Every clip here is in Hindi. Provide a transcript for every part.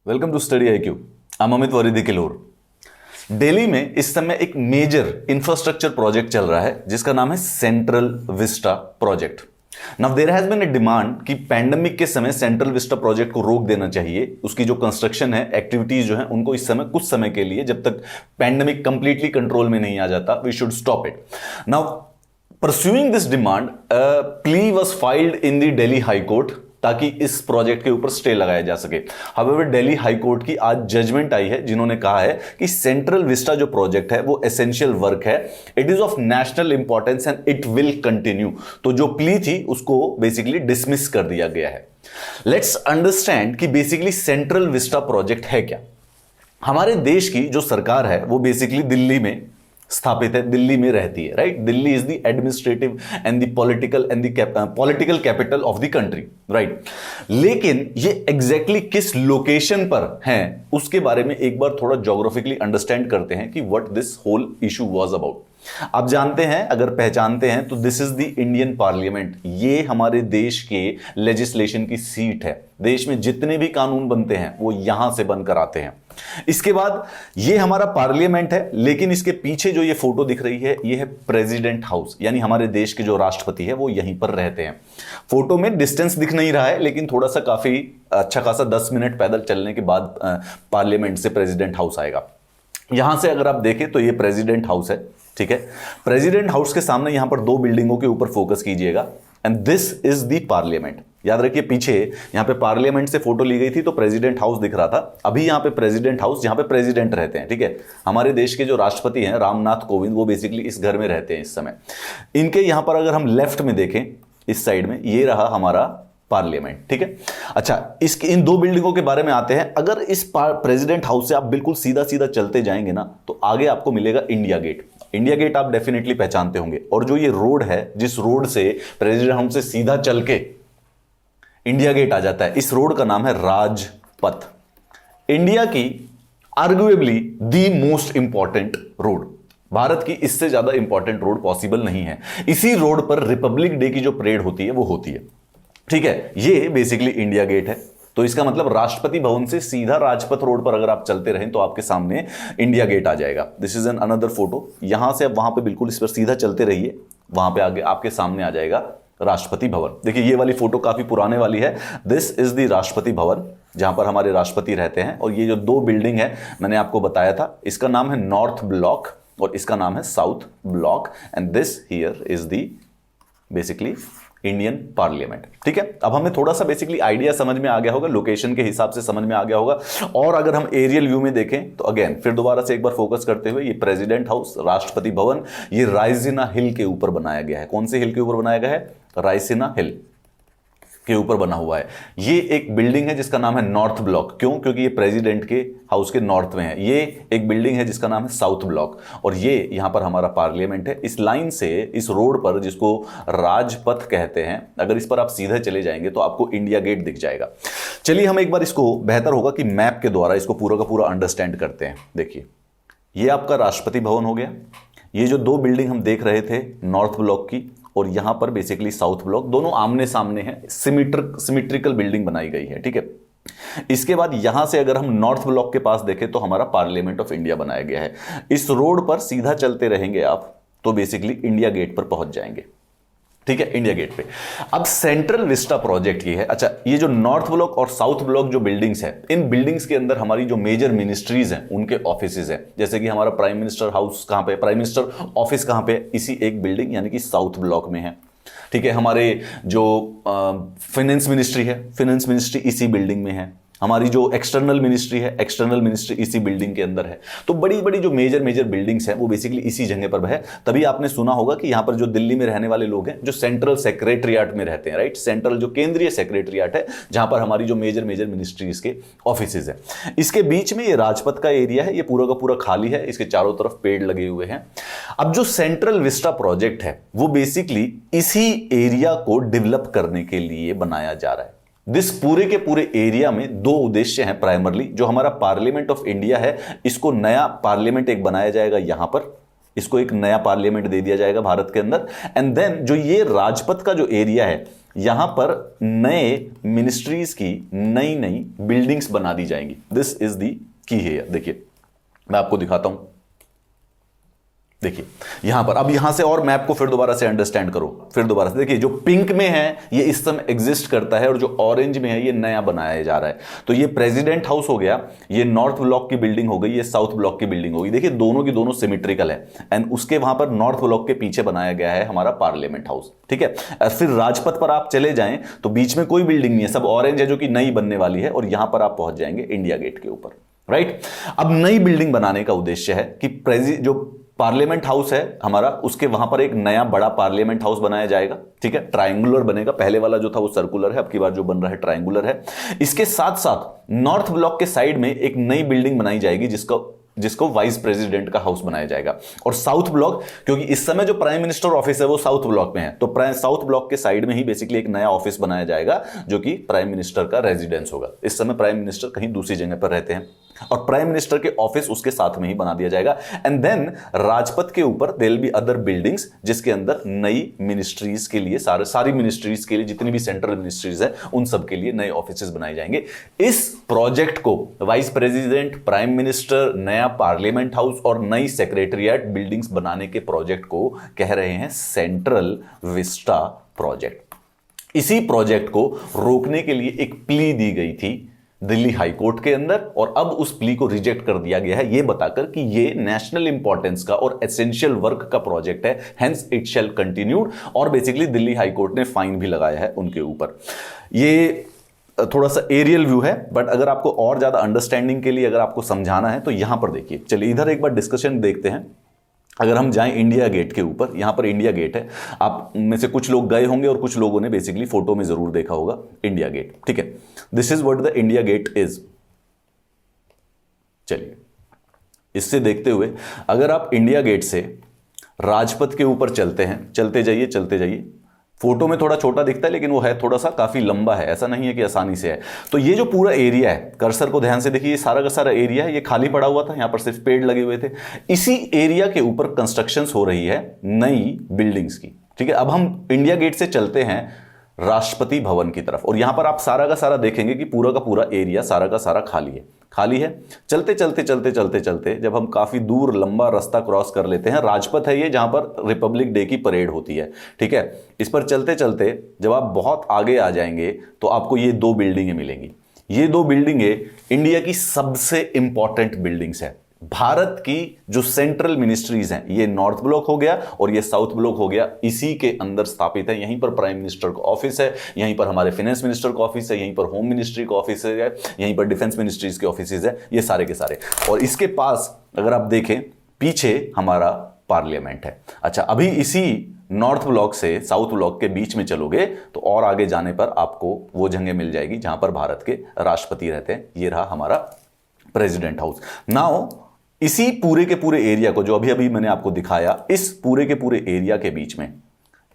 Welcome to study IQ। I'm Amit वरीदी किलोर। दिल्ली में इस समय एक मेजर इंफ्रास्ट्रक्चर प्रोजेक्ट चल रहा है जिसका नाम है Central Vista project. Now there has been a demand कि पैंडेमिक के समय सेंट्रल विस्टा प्रोजेक्ट को रोक देना चाहिए। उसकी जो कंस्ट्रक्शन है, एक्टिविटीज जो है, उनको इस समय कुछ समय के लिए, जब तक पैंडेमिक कंप्लीटली कंट्रोल में नहीं आ जाता, we should stop it. Now pursuing this demand, plea was filed in the Delhi High Court ताकि इस प्रोजेक्ट के ऊपर स्टे लगाया जा सके। हाउएवर दिल्ली हाई कोर्ट की आज जजमेंट आई है जिन्होंने कहा है कि सेंट्रल विस्टा जो प्रोजेक्ट है वो एसेंशियल वर्क है, it is of national importance and it will continue. तो जो प्ली थी उसको बेसिकली डिसमिस कर दिया गया है। लेट्स अंडरस्टैंड कि बेसिकली सेंट्रल विस्टा प्रोजेक्ट है क्या। हमारे देश की जो सरकार है वो बेसिकली दिल्ली में स्थापित है, दिल्ली में रहती है, right. Delhi is the administrative and the political capital of the country, right. लेकिन ये एग्जैक्टली किस लोकेशन पर है उसके बारे में एक बार थोड़ा ज्योग्राफिकली अंडरस्टैंड करते हैं कि what this whole issue was about. आप जानते हैं, अगर पहचानते हैं, तो this is the Indian parliament. ये हमारे देश के लेजिस्लेशन की सीट है। देश में जितने भी कानून बनते हैं वो यहां से बनकर आते हैं। इसके बाद ये हमारा पार्लियामेंट है, लेकिन इसके पीछे जो ये फोटो दिख रही है ये है प्रेसिडेंट हाउस, यानी हमारे देश के जो राष्ट्रपति है वो यहीं पर रहते हैं। फोटो में डिस्टेंस दिख नहीं रहा है, लेकिन थोड़ा सा काफी अच्छा खासा 10 मिनट पैदल चलने के बाद पार्लियामेंट से प्रेसिडेंट हाउस आएगा। यहां से अगर आप देखें तो ये प्रेसिडेंट हाउस है, ठीक है। प्रेसिडेंट हाउस के सामने यहां पर 2 बिल्डिंगों के ऊपर फोकस कीजिएगा and this is the parliament. याद रखिए, पीछे यहां पे पार्लियामेंट से फोटो ली गई थी तो प्रेसिडेंट हाउस दिख रहा था। अभी यहां पे प्रेसिडेंट हाउस जहां पे प्रेसिडेंट रहते हैं, ठीक है। हमारे देश के जो राष्ट्रपति हैं रामनाथ कोविंद, वो बेसिकली इस घर में रहते हैं इस समय। इनके यहां पर अगर हम लेफ्ट में देखें, इस साइड में, ये रहा हमारा पार्लियामेंट, ठीक है। अच्छा, इसके इन 2 बिल्डिंगों के बारे में आते हैं। अगर इस प्रेसिडेंट हाउस से आप बिल्कुल सीधा सीधा चलते जाएंगे ना तो आगे आपको मिलेगा इंडिया गेट। इंडिया गेट आप डेफिनेटली पहचानते होंगे। और जो ये रोड है, जिस रोड से प्रेसिडेंट हाउस से सीधा चल के इंडिया गेट आ जाता है, इस रोड का नाम है राजपथ। इंडिया की arguably the most important road. Bharat की इससे ज्यादा इंपॉर्टेंट रोड पॉसिबल नहीं है। इसी रोड पर रिपब्लिक डे की जो परेड होती है वो होती है, ठीक है। ये बेसिकली इंडिया गेट है। तो इसका मतलब राष्ट्रपति भवन से सीधा राजपथ रोड पर अगर आप चलते रहें तो आपके सामने इंडिया गेट आ जाएगा। This is an another photo. यहां से अब वहां पे बिल्कुल इस पर सीधा चलते रहिए, वहां पे आगे आपके सामने आ जाएगा राष्ट्रपति भवन। देखिए, ये वाली फोटो काफी पुराने वाली है। This is the Rashtrapati Bhavan जहां पर हमारे राष्ट्रपति रहते हैं। और ये जो 2 बिल्डिंग है मैंने आपको बताया था, इसका नाम है नॉर्थ ब्लॉक और इसका नाम है south block and this here is the basically Indian parliament, ठीक है। अब हमें थोड़ा सा बेसिकली आइडिया समझ में आ गया होगा, लोकेशन के हिसाब से समझ में आ गया होगा। और अगर हम एरियल व्यू में देखें तो अगेन फिर दोबारा से एक बार फोकस करते हुए, ये प्रेसिडेंट हाउस, राष्ट्रपति भवन, ये रायसीना हिल के ऊपर बनाया गया है। कौन से हिल के ऊपर बनाया गया है? रायसीना हिल के ऊपर बना हुआ है। ये एक बिल्डिंग है जिसका नाम है नॉर्थ ब्लॉक। क्यों? क्योंकि ये प्रेसिडेंट के हाउस के नॉर्थ में है। ये एक बिल्डिंग है जिसका नाम है साउथ ब्लॉक और ये यहां पर हमारा पार्लियामेंट है। इस लाइन से, इस रोड पर, जिसको राजपथ कहते हैं, अगर इस पर आप सीधे चले जाएंगे तो आपको इंडिया गेट दिख जाएगा। चलिए हम एक बार इसको, बेहतर होगा कि मैप के द्वारा इसको पूरा का पूरा अंडरस्टैंड करते हैं। देखिए, ये आपका राष्ट्रपति भवन हो गया। ये जो 2 बिल्डिंग हम देख रहे थे नॉर्थ ब्लॉक की और यहां पर बेसिकली साउथ ब्लॉक, दोनों आमने सामने हैं, सिमेट्रिकल बिल्डिंग बनाई गई है, ठीक है। इसके बाद यहां से अगर हम नॉर्थ ब्लॉक के पास देखें तो हमारा पार्लियामेंट ऑफ इंडिया बनाया गया है। इस रोड पर सीधा चलते रहेंगे आप तो बेसिकली इंडिया गेट पर पहुंच जाएंगे, ठीक है, इंडिया गेट पे। अब सेंट्रल विस्टा प्रोजेक्ट ये है। अच्छा, ये जो नॉर्थ ब्लॉक और साउथ ब्लॉक जो बिल्डिंग्स है, इन बिल्डिंग्स के अंदर हमारी जो मेजर मिनिस्ट्रीज हैं उनके ऑफिसेज हैं। जैसे कि हमारा प्राइम मिनिस्टर हाउस कहां पे, प्राइम मिनिस्टर ऑफिस कहां पे, इसी एक बिल्डिंग यानी कि साउथ ब्लॉक में है, ठीक है। हमारे जो फाइनेंस मिनिस्ट्री है, फाइनेंस मिनिस्ट्री इसी बिल्डिंग में है। हमारी जो एक्सटर्नल मिनिस्ट्री है, एक्सटर्नल मिनिस्ट्री इसी बिल्डिंग के अंदर है। तो बड़ी बड़ी जो मेजर बिल्डिंग्स हैं वो बेसिकली इसी जगह पर है। तभी आपने सुना होगा कि यहां पर जो दिल्ली में रहने वाले लोग हैं जो सेंट्रल सेक्रेटरिएट में रहते हैं, राइट। सेंट्रल जो केंद्रीय सेक्रेटरिएट है जहां पर हमारी जो मेजर मिनिस्ट्रीज के ऑफिसेज है। इसके बीच में ये राजपथ का एरिया है, ये पूरा का पूरा खाली है, इसके चारों तरफ पेड़ लगे हुए हैं। अब जो सेंट्रल विस्टा प्रोजेक्ट है वो बेसिकली इसी एरिया को डेवलप करने के लिए बनाया जा रहा है। दिस पूरे के पूरे एरिया में 2 उद्देश्य हैं प्राइमरली। जो हमारा पार्लियामेंट ऑफ इंडिया है, इसको नया पार्लियामेंट एक बनाया जाएगा यहां पर, इसको एक नया पार्लियामेंट दे दिया जाएगा भारत के अंदर। एंड देन जो ये राजपथ का जो एरिया है, यहां पर नए मिनिस्ट्रीज की नई नई बिल्डिंग्स बना दी जाएंगी। दिस इज दी की है। देखिए मैं आपको दिखाता हूं, देखिए यहां पर, अब यहां से और मैप को फिर दोबारा से अंडरस्टैंड करो, फिर दोबारा से देखिए, जो पिंक में है ये इस समय एग्जिस्ट करता है और जो ऑरेंज में है ये नया बनाया जा रहा है। तो ये प्रेसिडेंट हाउस हो गया, ये नॉर्थ ब्लॉक की बिल्डिंग हो गई, ये साउथ ब्लॉक की बिल्डिंग हो गई। देखिए दोनों की दोनों सिमेट्रिकल है एंड उसके वहां पर नॉर्थ ब्लॉक के पीछे बनाया गया है हमारा पार्लियामेंट हाउस, ठीक है। और फिर राजपथ पर आप चले जाएं तो बीच में कोई बिल्डिंग नहीं है, सब ऑरेंज है जो कि नई बनने वाली है, और यहां पर आप पहुंच जाएंगे इंडिया गेट के ऊपर, राइट। अब नई बिल्डिंग बनाने का उद्देश्य है कि जो पार्लियामेंट हाउस है हमारा, उसके वहां पर एक नया बड़ा पार्लियामेंट हाउस बनाया जाएगा, ठीक है, ट्रायंगुलर बनेगा। पहले वाला जो था वो सर्कुलर है, अब की बार जो बन रहा है ट्रायंगुलर है। इसके साथ साथ नॉर्थ ब्लॉक के साइड में एक नई बिल्डिंग बनाई जाएगी जिसको वाइस प्रेसिडेंट का हाउस बनाया जाएगा। और साउथ ब्लॉक, क्योंकि इस समय जो प्राइम मिनिस्टर ऑफिस है वो साउथ ब्लॉक में है, तो साउथ ब्लॉक के साइड में ही बेसिकली एक नया ऑफिस बनाया जाएगा जो कि प्राइम मिनिस्टर का रेजिडेंस होगा। इस समय प्राइम मिनिस्टर कहीं दूसरी जगह पर रहते हैं और प्राइम मिनिस्टर के ऑफिस उसके साथ में ही बना दिया जाएगा। एंड देन राजपथ के ऊपर there will be other buildings जिसके अंदर नई मिनिस्ट्रीज के लिए, सारी मिनिस्ट्रीज के लिए, जितनी भी सेंट्रल मिनिस्ट्रीज है उन सब के लिए नए ऑफिसेज बनाए जाएंगे। इस प्रोजेक्ट को वाइस प्रेसिडेंट, प्राइम मिनिस्टर, नया पार्लियामेंट हाउस और नई सेक्रेटरिएट बिल्डिंग्स बनाने के प्रोजेक्ट को कह रहे हैं सेंट्रल विस्टा प्रोजेक्ट। इसी प्रोजेक्ट को रोकने के लिए एक प्ली दी गई थी दिल्ली हाई कोर्ट के अंदर, और अब उस प्ली को रिजेक्ट कर दिया गया है, यह बताकर कि यह नेशनल इंपॉर्टेंस का और एसेंशियल वर्क का प्रोजेक्ट है, हेंस इट शैल कंटिन्यूड। और बेसिकली दिल्ली हाई कोर्ट ने फाइन भी लगाया है उनके ऊपर। ये थोड़ा सा एरियल व्यू है, बट अगर आपको और ज्यादा अंडरस्टैंडिंग के लिए अगर आपको समझाना है तो यहां पर देखिए। चलिए इधर एक बार डिस्कशन देखते हैं। अगर हम जाएं इंडिया गेट के ऊपर, यहां पर इंडिया गेट है, आप में से कुछ लोग गए होंगे और कुछ लोगों ने बेसिकली फोटो में जरूर देखा होगा इंडिया गेट, ठीक है। This is what the India Gate is. चलिए इससे देखते हुए अगर आप इंडिया गेट से राजपथ के ऊपर चलते हैं, चलते जाइए चलते जाइए, फोटो में थोड़ा छोटा दिखता है लेकिन वो है थोड़ा सा काफी लंबा है, ऐसा नहीं है कि आसानी से है। तो ये जो पूरा एरिया है, कर्सर को ध्यान से देखिए, ये सारा का सारा एरिया है, ये खाली पड़ा हुआ था, यहां पर सिर्फ पेड़ लगे हुए थे। इसी एरिया के ऊपर कंस्ट्रक्शंस हो रही है नई बिल्डिंग्स की, ठीक है। अब हम इंडिया गेट से चलते हैं राष्ट्रपति भवन की तरफ, और यहां पर आप सारा का सारा देखेंगे कि पूरा का पूरा एरिया सारा का सारा खाली है। चलते चलते चलते चलते चलते जब हम काफी दूर लंबा रास्ता क्रॉस कर लेते हैं, राजपथ है ये जहां पर रिपब्लिक डे की परेड होती है, ठीक है। इस पर चलते चलते जब आप बहुत आगे आ जाएंगे तो आपको ये दो बिल्डिंगें मिलेंगी। ये दो बिल्डिंगें इंडिया की सबसे इंपॉर्टेंट बिल्डिंग्स है। भारत की जो सेंट्रल मिनिस्ट्रीज हैं, ये नॉर्थ ब्लॉक हो गया और ये साउथ ब्लॉक हो गया, इसी के अंदर स्थापित है। यहीं पर प्राइम मिनिस्टर का ऑफिस है, यहीं पर हमारे फाइनेंस मिनिस्टर का ऑफिस है, यहीं पर होम मिनिस्ट्री का ऑफिस है, यहीं पर डिफेंस मिनिस्ट्रीज के ऑफिस है, ये सारे के सारे। और इसके पास अगर आप देखें पीछे हमारा पार्लियामेंट है। अच्छा, अभी इसी नॉर्थ ब्लॉक से साउथ ब्लॉक के बीच में चलोगे तो और आगे जाने पर आपको वो जगह मिल जाएगी जहां पर भारत के राष्ट्रपति रहते हैं। ये रहा हमारा प्रेसिडेंट हाउस। नाउ इसी पूरे के पूरे एरिया को, जो अभी अभी मैंने आपको दिखाया, इस पूरे के पूरे एरिया के बीच में,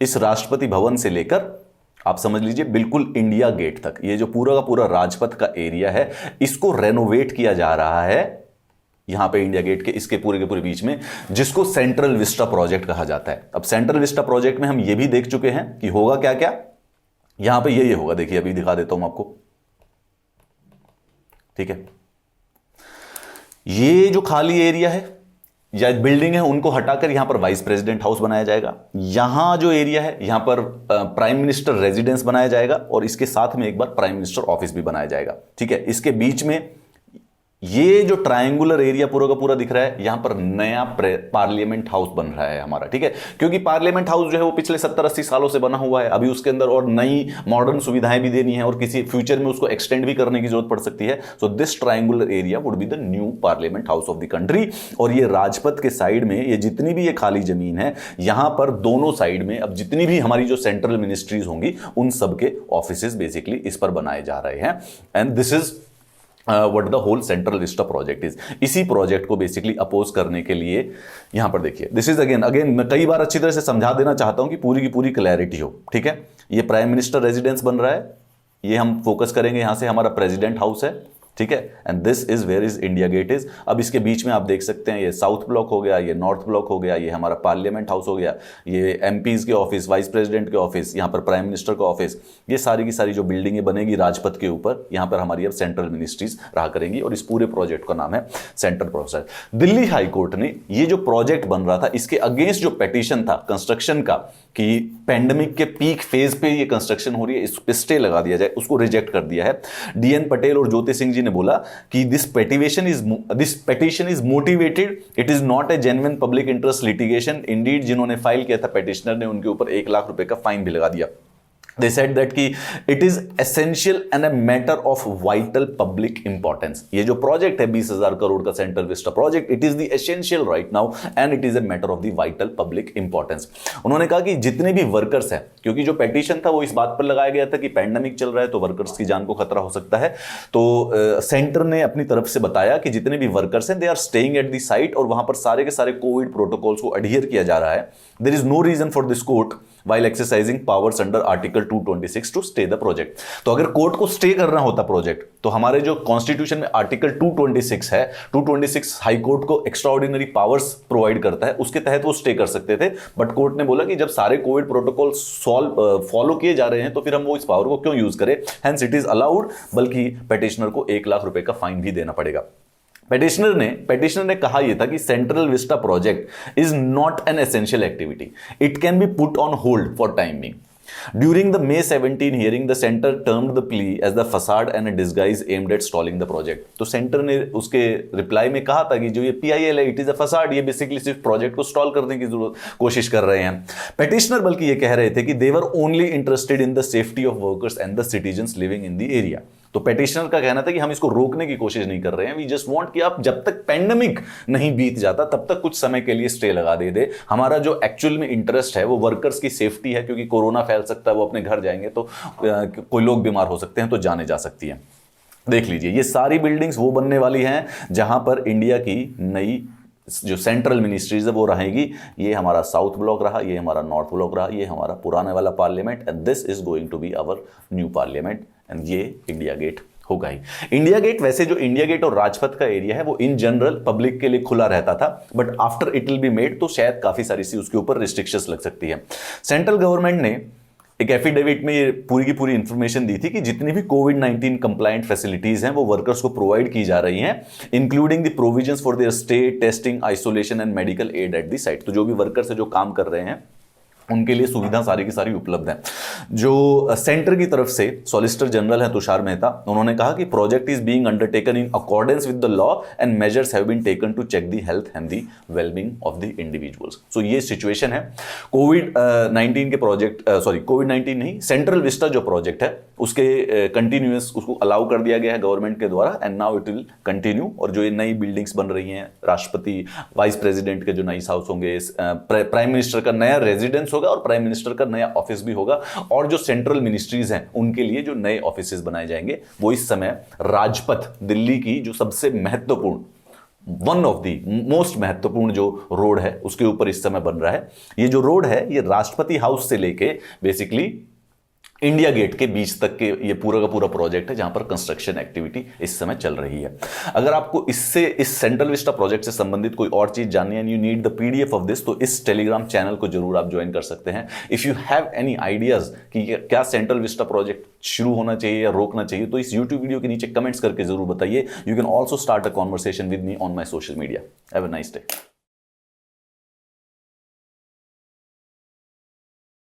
इस राष्ट्रपति भवन से लेकर आप समझ लीजिए बिल्कुल इंडिया गेट तक, ये जो पूरा का पूरा राजपथ का एरिया है, इसको रेनोवेट किया जा रहा है यहां पे इंडिया गेट के इसके पूरे के पूरे बीच में, जिसको सेंट्रल विस्टा प्रोजेक्ट कहा जाता है। अब सेंट्रल विस्टा प्रोजेक्ट में हम ये भी देख चुके हैं कि होगा क्या क्या। यहां पे ये होगा, देखिए अभी दिखा देता हूं आपको, ठीक है। ये जो खाली एरिया है या बिल्डिंग है, उनको हटाकर यहां पर वाइस प्रेसिडेंट हाउस बनाया जाएगा। यहां जो एरिया है, यहां पर प्राइम मिनिस्टर रेजिडेंस बनाया जाएगा और इसके साथ में एक बार प्राइम मिनिस्टर ऑफिस भी बनाया जाएगा, ठीक है। इसके बीच में ये जो ट्रायंगुलर एरिया पूरा का पूरा दिख रहा है, यहां पर नया पार्लियामेंट हाउस बन रहा है हमारा, ठीक है। क्योंकि पार्लियामेंट हाउस जो है वो पिछले 70-80 सालों से बना हुआ है, अभी उसके अंदर और नई मॉडर्न सुविधाएं भी देनी है और किसी फ्यूचर में उसको एक्सटेंड भी करने की जरूरत पड़ सकती है। So this triangular area would be the new parliament house of the country. और ये राजपथ के साइड में ये जितनी भी ये खाली जमीन है, यहां पर दोनों साइड में अब जितनी भी हमारी जो सेंट्रल मिनिस्ट्रीज होंगी, उन सबके ऑफिसेज बेसिकली इस पर बनाए जा रहे हैं। And this is what the whole Central Vista project is. इसी प्रोजेक्ट को बेसिकली अपोज करने के लिए यहां पर देखिए, दिस इज अगेन मैं कई बार अच्छी तरह से समझा देना चाहता हूं कि पूरी की पूरी क्लैरिटी हो, ठीक है। ये प्राइम मिनिस्टर रेजिडेंस बन रहा है, ये हम फोकस करेंगे, यहां से हमारा प्रेसिडेंट हाउस है, ठीक है, and this is where is India Gate is. अब इसके बीच में आप देख सकते हैं ये साउथ ब्लॉक हो गया, ये नॉर्थ ब्लॉक हो गया, ये हमारा पार्लियामेंट हाउस हो गया, ये एमपीज के ऑफिस, वाइस प्रेसिडेंट के ऑफिस, यहाँ पर प्राइम मिनिस्टर का ऑफिस, ये सारी की सारी जो बिल्डिंगें बनेगी राजपथ के ऊपर, यहाँ पर हमारी अब सेंट्रल मिनिस्ट्रीज रहा करेंगी और इस पूरे प्रोजेक्ट का नाम है central project. Delhi High court ने ये जो प्रोजेक्ट बन रहा था इसके अगेंस्ट जो पेटिशन था कंस्ट्रक्शन का कि पैंडेमिक के पीक फेज पे ये कंस्ट्रक्शन हो रही है, इस पे स्टे लगा दिया जाए, उसको रिजेक्ट कर दिया है। डीएन पटेल और ज्योति सिंह जी ने बोला कि this petition is motivated, it is not a genuine public interest litigation. Indeed जिन्होंने फाइल किया था पेटिशनर ने उनके ऊपर 1 लाख रुपए का फाइन भी लगा दिया। They said that कि it is essential and a matter of vital public importance। ये जो प्रोजेक्ट है 20,000 करोड़ का central Vista project, it is the essential right now and it is a matter of the vital public importance। उन्होंने कहा कि जितने भी वर्कर्स हैं, क्योंकि जो पेटिशन था वो इस बात पर लगाया गया था कि पैंडेमिक चल रहा है तो वर्कर्स की जान को खतरा हो सकता है, तो सेंटर ने अपनी तरफ से बताया कि जितने भी वर्कर्स हैं they are staying at the site और वहां पर सारे के सारे कोविड प्रोटोकॉल्स को अडहियर किया जा रहा है। There is no reason for this court while exercising powers under article 226 to stay the project। तो अगर कोर्ट को स्टे करना होता प्रोजेक्ट तो हमारे जो कॉन्स्टिट्यूशन में आर्टिकल 226 है, 226 हाई कोर्ट को एक्स्ट्राऑर्डिनरी पावर्स प्रोवाइड करता है, उसके तहत वो स्टे कर सकते थे। बट कोर्ट ने बोला कि जब सारे कोविड प्रोटोकॉल फॉलो किए जा रहे हैं तो फिर हम वो इस पावर को क्यों यूज करें, हेंस इट इज अलाउड, बल्कि पेटिशनर को 1 लाख रुपए का फाइन भी देना पड़ेगा। पेटिशनर ने कहा यह था कि central Vista project is not an essential activity, it can be put on hold for time being. During the May 17 hearing, the center termed the plea as the facade and a disguise aimed at stalling the project। तो सेंटर ने उसके रिप्लाई में कहा था कि जो ये PIL है, इट इज अ फसाड, ये बेसिकली सिर्फ प्रोजेक्ट को स्टॉल करने की कोशिश कर रहे हैं। पेटिशनर बल्कि ये कह रहे थे कि they were only interested in the safety of workers and the citizens living in the area. तो पेटिशनर का कहना था कि हम इसको रोकने की कोशिश नहीं कर रहे हैं, वी जस्ट वांट कि आप जब तक पैंडेमिक नहीं बीत जाता तब तक कुछ समय के लिए स्टे लगा दे। हमारा जो एक्चुअल में इंटरेस्ट है वो वर्कर्स की सेफ्टी है, क्योंकि कोरोना फैल सकता है, वो अपने घर जाएंगे तो कोई लोग बीमार हो सकते हैं तो जाने जा सकती है। देख लीजिए ये सारी बिल्डिंग्स वो बनने वाली हैं जहां पर इंडिया की नई जो सेंट्रल मिनिस्ट्रीज है वो रहेगी। ये हमारा साउथ ब्लॉक रहा, ये हमारा नॉर्थ ब्लॉक रहा, ये हमारा पुराने वाला parliament, and this is going to be our new parliament, and ये इंडिया गेट होगा ही। इंडिया गेट, वैसे जो इंडिया गेट और राजपथ का एरिया है वो इन जनरल पब्लिक के लिए खुला रहता था, but after it will be made तो शायद काफी सारी सी उसके ऊपर रिस्ट्रिक्शंस लग सकती है। सेंट्रल गवर्नमेंट ने एक एफिडेविट में ये पूरी की पूरी इंफॉर्मेशन दी थी कि जितनी भी कोविड-19 कंप्लायंट फैसिलिटीज हैं वो वर्कर्स को प्रोवाइड की जा रही हैं, including the provisions for their stay, testing, isolation and medical aid eight the site. तो जो भी वर्कर्स है जो काम कर रहे हैं उनके लिए सुविधा सारी की सारी उपलब्ध है। जो सेंटर की तरफ से सॉलिसिटर जनरल है तुषार मेहता, उन्होंने कहा कि project is being undertaken in accordance with the law and measures have been taken to check the health and the wellbeing of the individuals. So ये सिचुएशन है। कोविड-19 के प्रोजेक्ट, कोविड-19 नहीं, सेंट्रल विस्टा जो प्रोजेक्ट है उसके कंटिन्यूअस उसको अलाउ कर दिया गया है गवर्नमेंट के द्वारा, and now it will continue. और जो ये नई बिल्डिंग्स बन रही हैं, राष्ट्रपति, वाइस प्रेसिडेंट के जो नई हाउस होंगे, प्राइम मिनिस्टर का नया रेजिडेंस होगा और प्राइम मिनिस्टर का नया ऑफिस भी होगा, और जो सेंट्रल मिनिस्ट्रीज हैं उनके लिए जो नए ऑफिसेज बनाए जाएंगे वो इस समय राजपथ, दिल्ली की जो सबसे महत्वपूर्ण, वन ऑफ द मोस्ट महत्वपूर्ण जो रोड है उसके ऊपर इस समय बन रहा है। ये जो रोड है ये राष्ट्रपति हाउस से लेके बेसिकली इंडिया गेट के बीच तक के ये पूरा का पूरा प्रोजेक्ट है जहां पर कंस्ट्रक्शन एक्टिविटी इस समय चल रही है। अगर आपको इससे, इस सेंट्रल विस्टा प्रोजेक्ट से संबंधित कोई और चीज जाननी है, you need the PDF of this, तो इस टेलीग्राम चैनल को जरूर आप ज्वाइन कर सकते हैं। If you have any ideas कि क्या सेंट्रल विस्टा प्रोजेक्ट शुरू होना चाहिए या रोकना चाहिए, तो इस यूट्यूब वीडियो के नीचे कमेंट्स करके जरूर बताइए। You can also start a conversation with me on my social media. Have a nice day.